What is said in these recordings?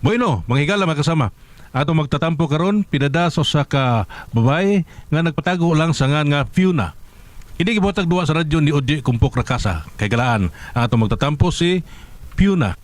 Bueno, mga higala mga kasama. Ato magtatampo karon pinadaso sa ka babae nga nagpatago lang sa nga Fiona. Hindi gibotag duwa sa radyo ni Odi Kumpok Rakasa. Kay galaan ato magtatampo si Fiona.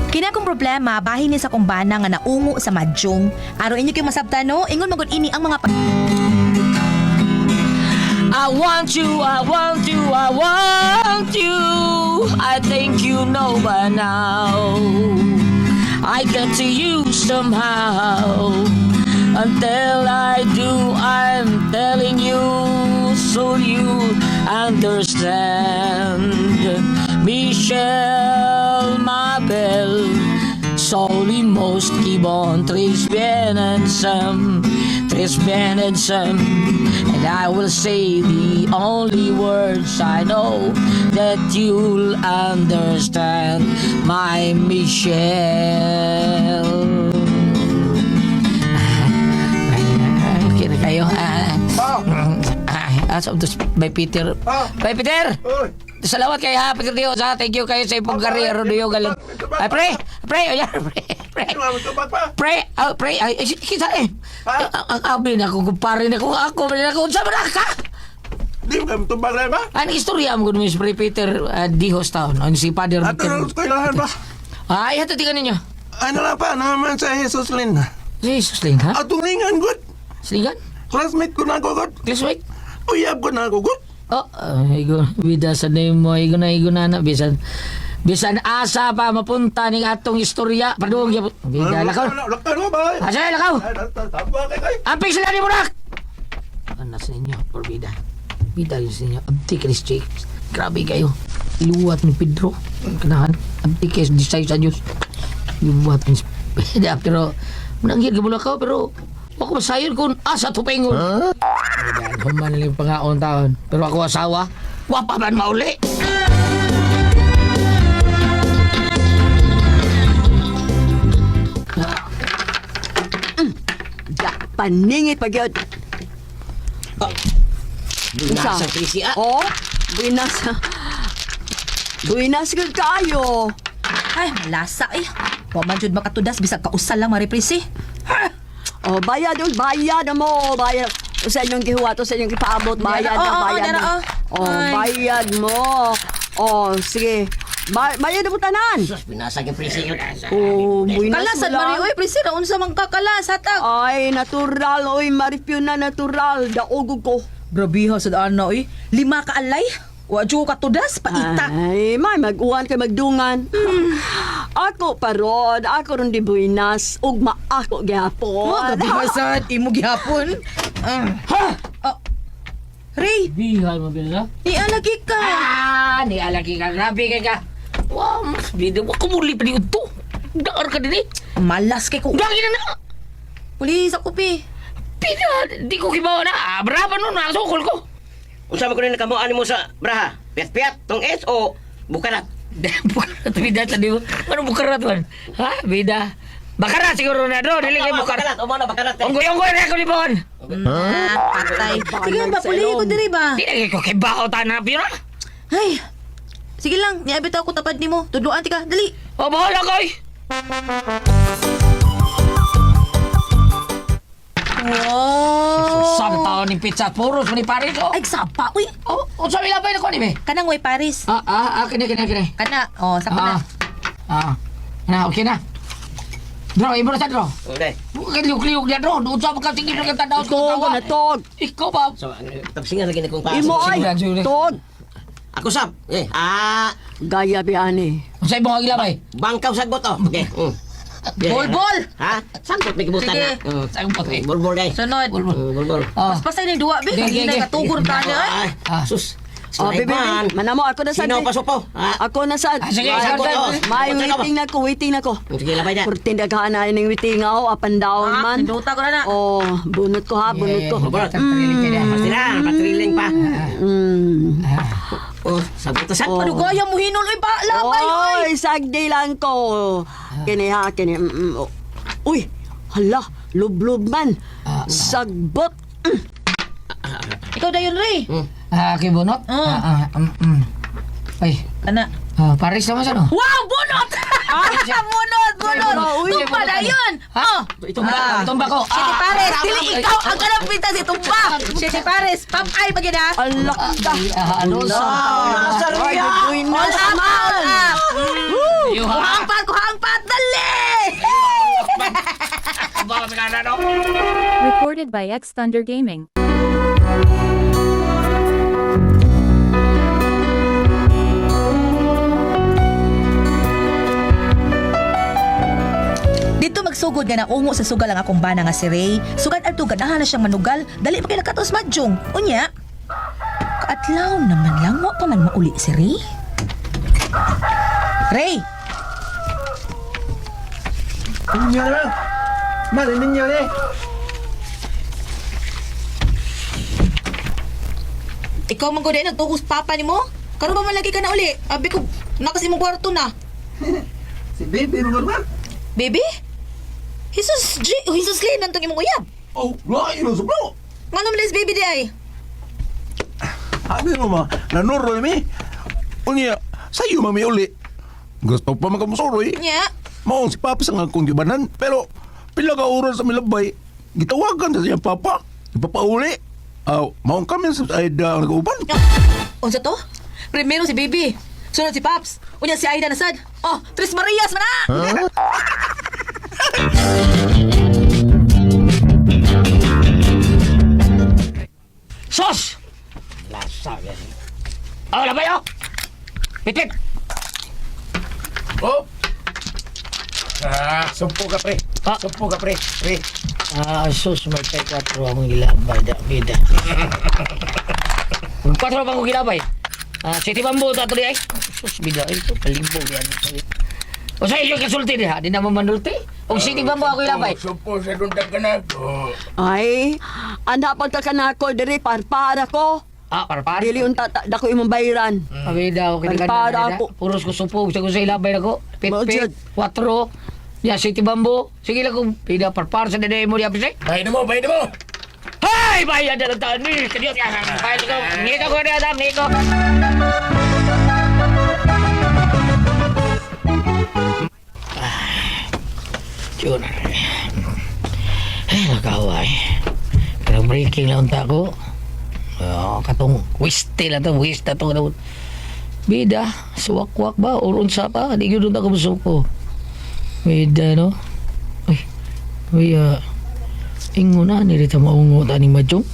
Kina akong problema, bahin ni sa kong bana nga naungo sa madyong. Araw inyo kayo masabtano, ingon magod ini ang mga I want you, I want you, I want you. I think you know by now. I get to you somehow. Until I do, I'm telling you, so you understand. Michelle, my belle, solimos kibon, tres bien and some. And I will say the only words I know that you'll understand, my Michelle. Okay na kayo. By Peter. By Peter! Salamat kayo ha, Peter Dios ha. Thank you kayo sa ipong kariyero niyo galing. Ay, pre! Ayan, pre! Ay, kita eh. Ang abi na ako, kumpare na ako, unsa ba na ka? Di ba kami tumbang rin ba? Ano istorya mo kung si Pre Peter Dios taon? Ano si Father At ano kailangan ba? Ay, hatatingan ninyo. Ano lang pa naman sa Jesus Lin. Si Susling ha? Atong lingan good. Slingan? Classmate ko na ako good. Classmate? Uyab ko na ako good. Oh, higo. Bida sa name mo. Higo na. Bisan asa pa mapunta ning atong istorya. Padung ya. Bida lakaw. Lakaw mo ba? Asa lakaw? Tama kay. Amping sila ni Burak! Anas ninyo, por bida. Bida yun sa inyo. Abdi Chris Jakes. Grabe kayo. Iluwat ni Pedro. Kanahan. Abdi Chris, disay sa Diyos. Iluwat ni Pedro. Pero, mananggit ka mula ka, pero ako masayon kung asa tupengon. Huh? Human na lang pangaon taon. Pero ako asawa, wapa man mauli. Paningit pag yun. Nasa Trisi, Oh, buinas ka kayo. Ay, malasa eh. Waman jud makatudas, bisag kausal lang mariprisi. Oh, bayad mo. Bayad. O sa inyong gihuwato, sa inyong ipaabot, bayad Dara, na. Oh, Ay. bayad mo. Oh, sige. Bayad mo tanan. Sus, pinasa kay Trisi yun. Oh, buinas Kalasad mo mari lang. oy, prisi ra unsa man kakalas hatag. Ay, natural. Oy, maripyo na natural. Daogog ko. Grabiha sad ana oy. 5 ka alay. Wa jud ka tudas paita. Ay, may mag-uwan kay magdungan. Ako paron, ako ron di buinas. Ugma ako gyapon. Wa grabiha sad imo gihapon. Ha? Ray, Bihan mo binala? lagi ka. Ni alaki ka, grabe ka. Wow, mas bido. Wa ko muli pa ni ito. Daar ka din eh. Malas kay ko. Dagi na. Pulis ako pi. Pina, di ko kibawa na. Brava nun, nakasukol ko. Unsa man ko rin nakamuan mo sa braha? Piat-piat, tong S o bukarat? Bukarat, bida sa di mo. Ano bukarat man? Ha, bida. Bakarat siguro na doon. Dili kayo bukarat. O mo na bakarat. Unggoy na ako ni Bon. Patay. Sige ba, puli ko diri ba? Di na ko kibaw tayo na pira. Ay. Sige lang, niabit ako tapad nimo. Tudloan ti ka, dali. O, bahala koy. Wow. Saan taon ni pizza? Puros ni Paris. Ay, sapa. Uy, O, sabi lang ba yun ako ni me? kanang way Paris. Kini. Kana, oh, sapa na. Okay na. Bro, ibo na sa bro. Okay. Bukan liuk-liuk dia bro. Doon sa mga tingin ng tanda Tog na tog. Ikaw ba? So, tapsingan lagi na kong paso. Imo ay, Sige. tog. Ako sab. Gaya biyani. Sa ibong agilabay. Bangkaw sagot oh. Okay. Bol-bol. Ha? Sangkot may kibutan Sige. na. Sa ibong pati. Bol-bol guys. Sunod. Bol-bol. Oh. Pasay ni duwa, be. Sige, Hindi sige. na katugor ka niya. Ay, Ah. sus. Oh, bebe, Sulaiman. manamo ako na sad. Sino pasupo? Ha? Ako na sad. Sige, sagot, oh. May Sagot ka ba? waiting na ko. Sige, labay na. Purtin dagaan na ining waiting ako, up and down man. Sinduta ko na na. Oh, bunot ko ha, bunot ko. Patriling pa. Mm. Oh, sagot sa. Oh. Ano gaya mo hinol, uy, ba? Labay, uy. Oy, sagdi lang ko. Kini ha, kini. Oh. Uy, hala. Lublub man. Sagbot. Ikaw dayon, Ray. Kibunot? Ay, Ana. Paris naman siya, no? Wow, bunot! bunot! Uy, Tumba na yun! Oh! Itumba ko. Siti Pares, dili ikaw ang kalapitan si Tumba! Siti Pares, papay pa gina! Alak ka. Alonso. Ay, buinas All man. up! Kuhangpat! Dali! Recorded by X Thunder Gaming. Dito magsugod nga na ungo sa sugal ang akong bana nga si Ray. Sugad adto ganahan na siyang manugal, dali pa kay nakatos madjong. Unya. Kaadlaw naman lang wa pa man mauli si Ray. Ray, Ninya na. Man, ninya na eh. ikaw man ko din nagtukos papa nimo? Karon ba man lagi ka na uli? Abi ko nakas imong kwarto na. Si baby, man. Baby? Jesus Lane nantong imong uyab. Oh, lain mo sa bro. Manong les baby di ay. Abi mo ma, nanuro mi. Unya, sayo mami uli. Gusto pa makamusuroy. Nya. Maong si Papa sa nga kong gibanan, pero pila ka oras sa milabay, gitawagan sa siyang Papa. Ipapauli. Maong kami sa Aida ang nag-uban. Unsa to? Primero si baby. Sunod si Paps. Unya si Aida nasad. Oh, Tres Marias man na. Sos! Lasa yan. Labay oh! Pitit! Oh! Sumpo ka pre. Ah. Sumpo ka pre. Pre. Sos, may tay 4 akong gilabay, bida. Kung 4 pa akong gilabay. City Bamboo, tato di ay. Sos, bida. Ito, kalibog yan. O sa iyo kasulti ha, di naman manulti. O City Bamboo ako gilabay. Sumpo sa dundag ka na. Ay, anak pagkakanako diri parpara ko. Parpar. Dili unta dako imong bayran. Abida ako kinikan Parpara na. ako. Puros ko supog sa ilabay na ko. Budget. Pit-pit, 4. Ya, City Bamboo. Sige lang kung pida parpar sa dede mo di apis. Bayad mo, bayad mo. Hay! Bayad na lang taon ni! Kadiyot ka! Bayad ko! Ngito ko na Adam! Ngito! Yun. Ay, nakaway. Pero breaking lang unta ko. Katong wiste lang to. Wiste to. Bida, suwak-wak ba? O unsa pa? Di yun unta ko musuko. Bida, no? Ay, ingo na, nirita maungo ta ni Majong.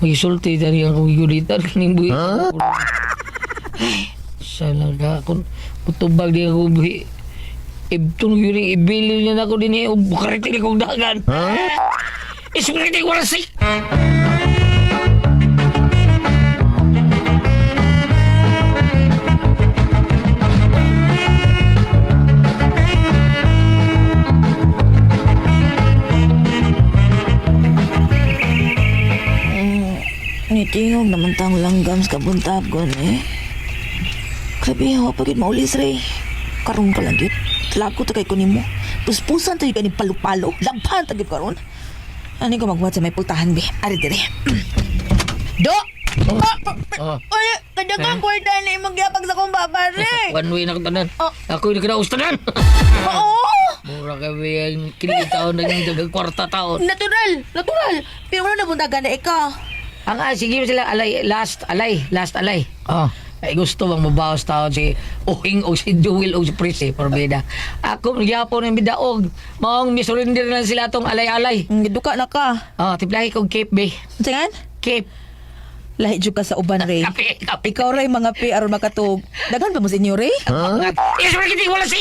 Magisulti tani ang kong yulitan kaning buhi. Ay, salaga akong putubag di ako buhi. Ibtong yuring ibili niya na ako din eh. Bukaritin akong dagan. Isukaritin ko na si. Nitingog naman tang langgam sa kabuntagon eh. Grabe, hawa pagit maulis Ray. Karong ka lang yun. Lago ta kay kunin mo. Puspusan tayo ka ni palo-palo. Laban tagip karon. Ano ko magbuhat sa may pultahan, be? Ari dire. Do! Ay, kadagang kwarta na yung magyapag sa kong babare. One way na katanan. Ako yung kinaustanan. Oo! Mura kami ang kinitaon na yung dagang kwarta taon. Natural! Pero wala na buntagan na ikaw. Sige mo sila, last alay. Ay gusto bang mabawas taon si Uhing o si Jewel o si Prince Porbeda. Ako magyapon ng bidaog. Maong misurinder na sila tong alay-alay. Duka na ka. Tiplahi kong Cape Bay. Tingan? Cape. Lahi jud ka sa uban, Ray. Kape. Ikaw, Ray, mga pi aron makatug. Dagan pa mo sa inyo, Ray? Yes, marketing wala si.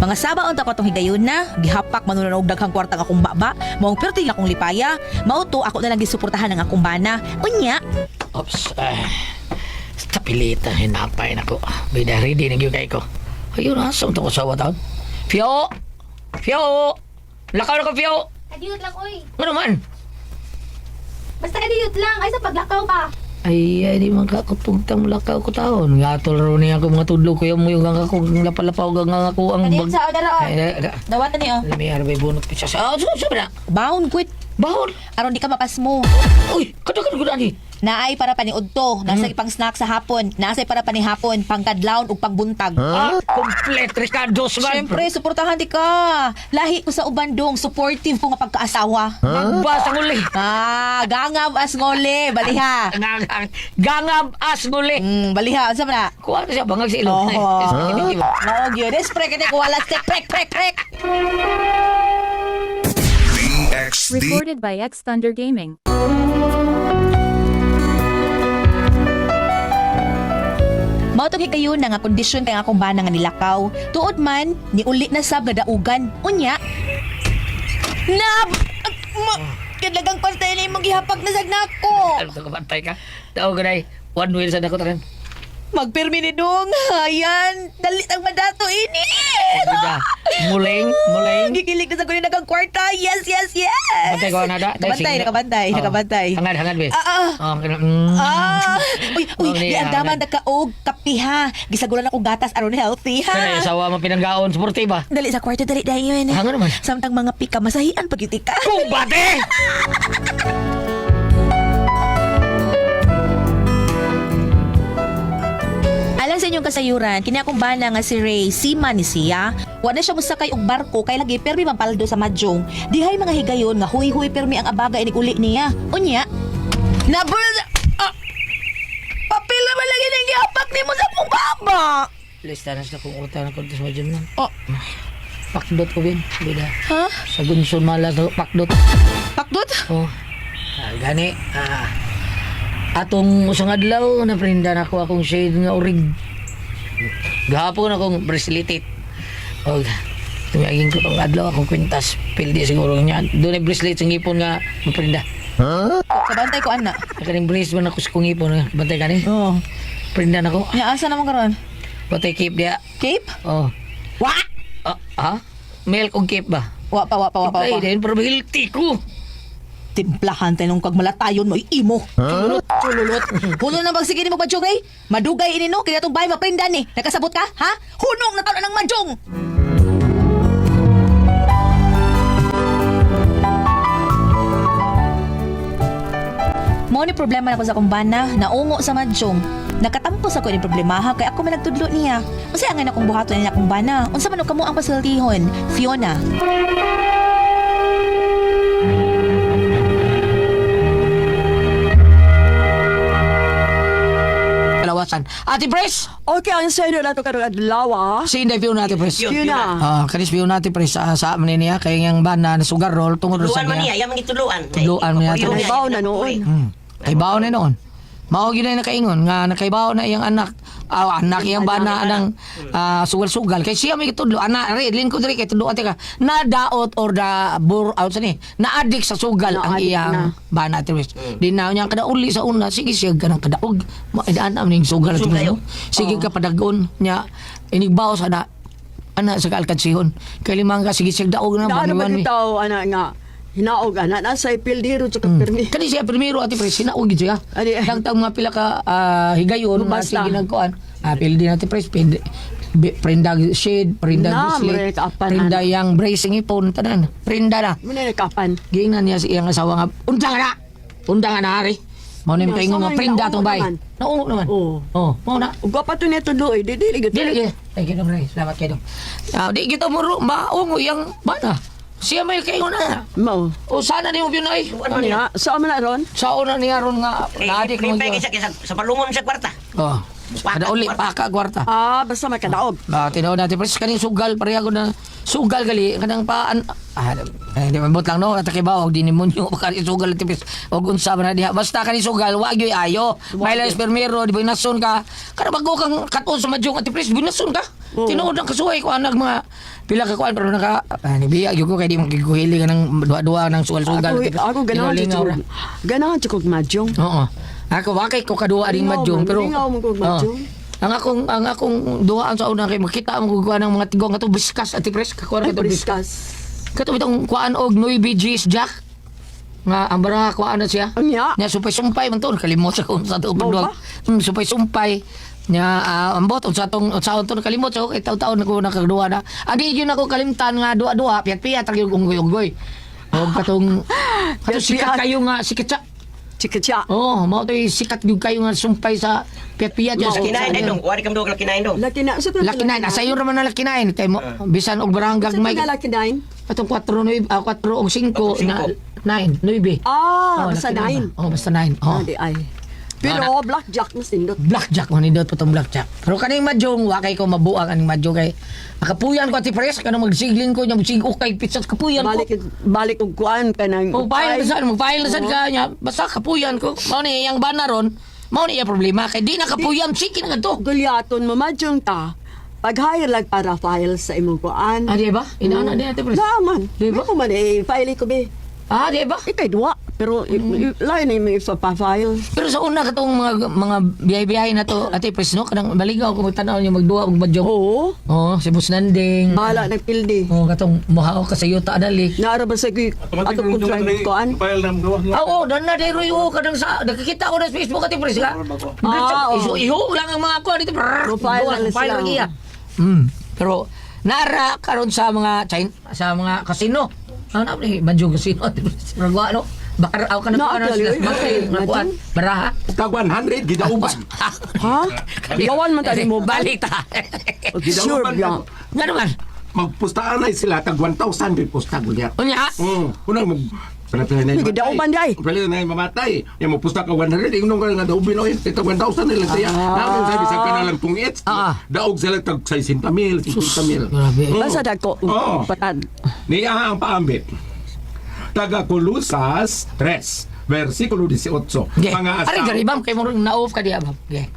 Mga sabaon ta ko atong higayon na, gihapak manunog daghang kwartang akong baba, maong perting akong lipaya, mao to ako na lang gisuportahan ng akong bana. Unya, Oops. Tapilita, hinapay na ko. Bida, ready na yung kay ko. Ayun, asam to ko sa wataon. Fio! Lakaw na ko, Fio! Kadiyot lang, oy. Ano man? Basta kadiyot lang. Ay, sa paglakaw ka. Ay, di man kakutugtang lakaw ko taon. Gatol ro niya ako mga tudlo ko yung muyong ang ako lapalapaw ang ako ang Kani sa odara. Ay, Dawatan niyo. may arbay bunot pisa sa. Sabi na. Baon quit. Bahon. Aron di ka mapasmo. Uy, kadaghan ko ani. Naay para paniud to. Nasa pang snack sa hapon. Nasa para panihapon, pangkadlawon ug pagbuntag. Complete Ricardo man. Siyempre, suportahan di ka. Lahi ko sa ubandong, supportive ko nga pagkaasawa. Magbasa uli. Gangab as ngole, baliha. Gangab as muli. Baliha, unsa man na? Kuha na siya bangag sa ilong. Oh. Maog yun. Despre kini ko wala step prek. BXD. Recorded by X Thunder Gaming. Mautogi kayo na nga kondisyon kay akong bana nga nilakaw. Tuod man, ni uli na sab nga daugan. Unya. Kadagang kwantay na imong gihapag na sagna ko. Ano ka bantay ka? Tao ka na one wheel sa dako taran. Magpirmi ni dong. Ayan. Dalit ang madato ini. Bida. Muling. Gikilig na sa kunin nagang kwarta. Yes. Bantay ko na da. Nakabantay. Hangad bes. Oh, Uy, Oh, di ang daman nagkaog kapi ha. Gisagulan ako gatas aron healthy Kaya ha. sawa mo pinanggaon sportiba. Dali sa kwarto, dali dayon. Hanga naman. Samtang mga pika, masahian pag ka. Kumbate! Alang sa inyong kasayuran, kini akong bana nga si Ray, sima ni siya. Wa na siya musakay og barko kay lagi permi mampaldo sa madyong. Dihay mga higayon nga huy-huy permi ang abaga inig uli niya. Unya. Nabul papel naman lagi nang gihapak ni mo sa akong baba. Listahan na kung utang na kontes mo dyan man. Oh, Pakdot ko bin. Bida. ha? Sa gunson mala to pakdot. Pakdot? Oh. Gani. Atong usang adlaw na prinda na ako akong shade nga orig. Gahapon akong bracelet. Oh. Tumiyagin ko tong adlaw akong kwintas. Pildi siguro niya. Doon ay bracelet sa ngipon nga maprinda. Kabantay ko, ana. Nakaring bracelet man ako sa kong ngipon. Bantay ka ni. Oh. Prinda na ko. Nya, asa naman karon? Bantay keep dia. Cape? Oh. Wa! Ha? Milk og keep ba? Wa pa. Ay, dahil pero healthy ko. Timplahan tayo nung kagmalatayon mo, imo. Chululot. Huno na bagsige ni mo madyong, eh. Madugay ini no, kaya itong bahay maprindan eh. Nakasabot ka, ha? Hunong na taon ng madyong! Mo ni problema na ko sa kumbana, naungo sa madyong. Nakatampos ako ni problemaha kay ako man nagtudlo niya. Masaya nga na kong buhaton niya kumbana. Unsa man og kamo ang pasultihon? Fiona. Kalawasan. Ate Pres! Okay, ang sa'yo na ito karong adlaw. Si Inday Fiona Ate Pres. Yun na. Kanis Fiona Ate Pres sa amin niya kay yung banda na sugar roll tungod sa Tuluan man niya, niya. yung mga tuluan. Tuluan man niya. Nakaibaw na noon. Kay bao na noon. Mao gyud na nakaingon nga nakaibaw na iyang anak. Anak iyang bana ng sugal-sugal kay siya may tudlo anak rin ko diri kay tudlo ate ka nadaot or da bur out sa ni na-addict sa sugal ang Na-addict iyang na. bana ate Pres. Di na niya kada uli sa una sige siya ganang kadaog maidaan na ning sugal ate Pres, no? Sige ka padagon niya inigbaw sa na ana sa kalkatsihon kay limang ka sige siya daog na Daan naman baniwan mi. itaw, ana nga. Hinaog, ana. Nasa ipildiro, tsaka permi. Kani siya primero ate Pres sinaog gid siya. Adi, Dagtang mga pila ka higayon nga Basta. sige nagkuan. Pildi natin Pres prenda shade, prenda Na, bracelet, may kaapan, prenda yang bracing ipon tanan. Prenda na. Muna nakapan. Giingnan niya si iyang asawa nga undang na hari. Mao ni kay nga Sama prenda yung tong bay. naungo Naungo naman. Oo. Oh, mao na. Ug pa to neto doy, dili gid. Dili. Thank you Ray. Salamat kayo. Di kita mo maungo yang bana. Siya may kaingon na. Mao. O sana ni mo binay. Ano niya? Sa amin na ron? Sa una niya ron nga naadik mo. Sa palungon sa kwarta. Oh. Kada uli paka kwarta. Basta may kadaog. Tinaw natin pero kaning sugal pareha ko na sugal gali kanang paan di mabot lang no at kibaw di ni monyo kani sugal tipis og unsa man diha basta kani sugal wa gyud ayo may lang permero di binason ka kada bago kang katon sa madyong at tipis binason ka tinuod ang kasuhay ko anag mga pila ka kuan pero naka ni biya gyud ko kay di mo giguhili ka ng duwa-duwa ng sugal-sugal Ako ganahan chukog. Ganahan chukog madyong. Oo. Ako wakay ko kaduwa ring Lingaw madyong man, pero lingaw man kog madyong. ang akong duhaan sa una kay makita mo kuha ng mga tigong ato biskas at pres kakuha Ay, ka to biskas. briskas. Kato bitong kuan og Noy BG's Jack. nga ang baraha ko ano siya. Anya? Nya sumpay-sumpay man to, kalimot sa kung sa to Mao pagduwa. ba? Sumpay-sumpay. Nya ambot unsa tong to kalimot so kay taon-taon nako nakagduwa na. Adi gyud ako kalimtan nga duwa-duwa piyat-piyat ang unggoy-unggoy. O katong sikat kayo nga sikat sa. Chika-cha. Oh, mao toy sikat gyud kayo nga sumpay sa piyat-piyat Sa sa kinain ay dong. Wari kam dong kinain dong. Laki na. Sa Laki na, nasa iyo naman na laki na kay mo bisan og barangay Sa may laki na. atong 4 o 5 na 9 9. Ah, Oh, basta laki 9. na. Oh, basta 9. Oh. Adi ay. Pero blackjack mas indot. Blackjack man nindot pa tong blackjack. Pero kaning madyong wa kay ko mabuang kaning madyo kay makapuyan ko ati pres kanang magsigling ko nya sigok kay pizza kapuyan ko. Balik og kuan kanang. O file sa mag-file sa kanya basta kapuyan ko. Mao ni yang banaron, mao ni iya problema kay di na kapuyan sige na to. Gulyaton mamadyong ta. Pag-hire lang para file sa imong kuan. Ah, di ba? Inaana din ati pres. Naman. Di ba? Di ko man file ko be. Ah, di ba? Ikay duwa. Pero lain na yung pa-file. Pero sa una katong mga biyahe-biyahe na to, ate pres no kanang maligaw ko magtanaw niya magduwa og madyong. Oo. Oh, si Boss Nanding. Bahala nagpildi. Oh, katong muhaw ka sa yuta adali. Naara ba sa atong contract kuan? Oo, dan na dero yung kadang sa nakikita ko na sa Facebook at pres ka. Oo. Iho lang ang mga kuha dito. Profile lang Profile sila. lagi yan. Pero nara karon sa mga sa mga kasino. Ano na ni Banjo kasino at ragwa no. Bakar aw ka na No, ano actually, sila kuan baraha. Tag 100 gidauban. Ha? Gawan man tani mo balik ta. Sure, bro. Nga naman. Magpustaan ay sila tag 1,000 di pustag unya. Unya. Unang mag pala na Gidauban di ay. Pala na mamatay. Yung magpusta ka 100, yung nung nga daubin o ito 1,000 nila siya. Namin sabi sa kanalang tungits. Daog sila tag 60,000, 50,000. Grabe. Basta dagko. Oo. Patad. Niya ang paambit. Taga Colosas 3, versikulo 18. Okay. Mga Ari asawa, garibam kay mo na-off ka diya ba? Okay.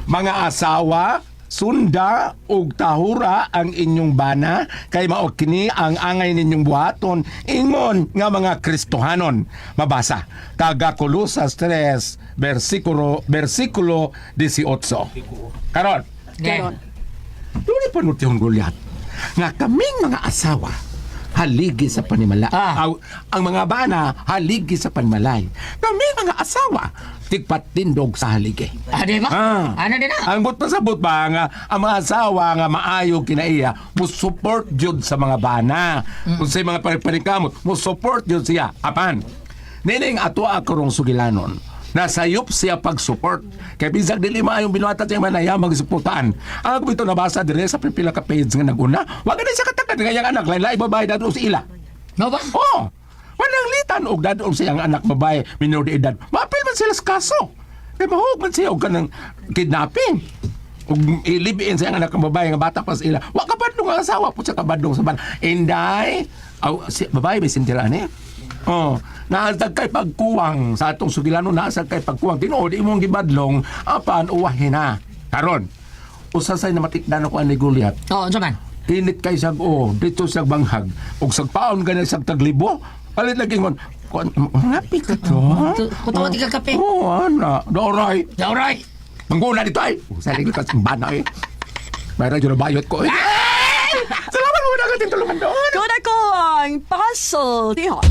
mga asawa, sunda ug tahura ang inyong bana kay mao kini ang angay ninyong buhaton ingon nga mga Kristohanon. Mabasa taga Colosas 3 versikulo 18. Karon, Karon. dili pa nutihon Goliath nga kaming mga asawa haligi sa panimala. Ang mga bana haligi sa panimalay. Kami mga asawa tigpatindog sa haligi. Di ba? Ano din na? Ang but pasabot ba nga ang mga asawa nga maayo kinaiya mo support jud sa mga bana. Kung sa mga parikamot mo support jud siya. Apan nining ato akarong sugilanon nasayop siya pag-support. Kaya bisag dili maayong binuhatat siya manaya magsuportaan. Ang ito nabasa dire sa pipila ka page nga naguna, wag na siya katakad nga anak lain-lain babae dato sa ila. No ba? Oh, wanang litan og dadong siyang anak babae minor de edad. Mapil man sila sa kaso. Kaya mahug man siya og kanang kidnapping. Og ilibiin siyang anak ng babae nga bata pa sa ila. Wa ka badlong ang asawa po siya kabadlong sa ban. Inday, si babae may sintiraan eh. Oh, naasag kay pagkuwang sa atong sugilano naasag kay pagkuwang tinuod imong gibadlong apan uwahin na. Karon, usasay na matikdan ako ani Goliath. Oo, sa man. Init kay sag dito sa banghag ug sagpaon ganay sag taglibo palit lagi ngon ngapit ka to Kutawa ti ka kape. ana doray Alright. mangguna dito ay saling ka sa bana eh mayroon yung bayot ko eh salamat mo na kating tulungan doon Kuna ko ang puzzle. Tihon.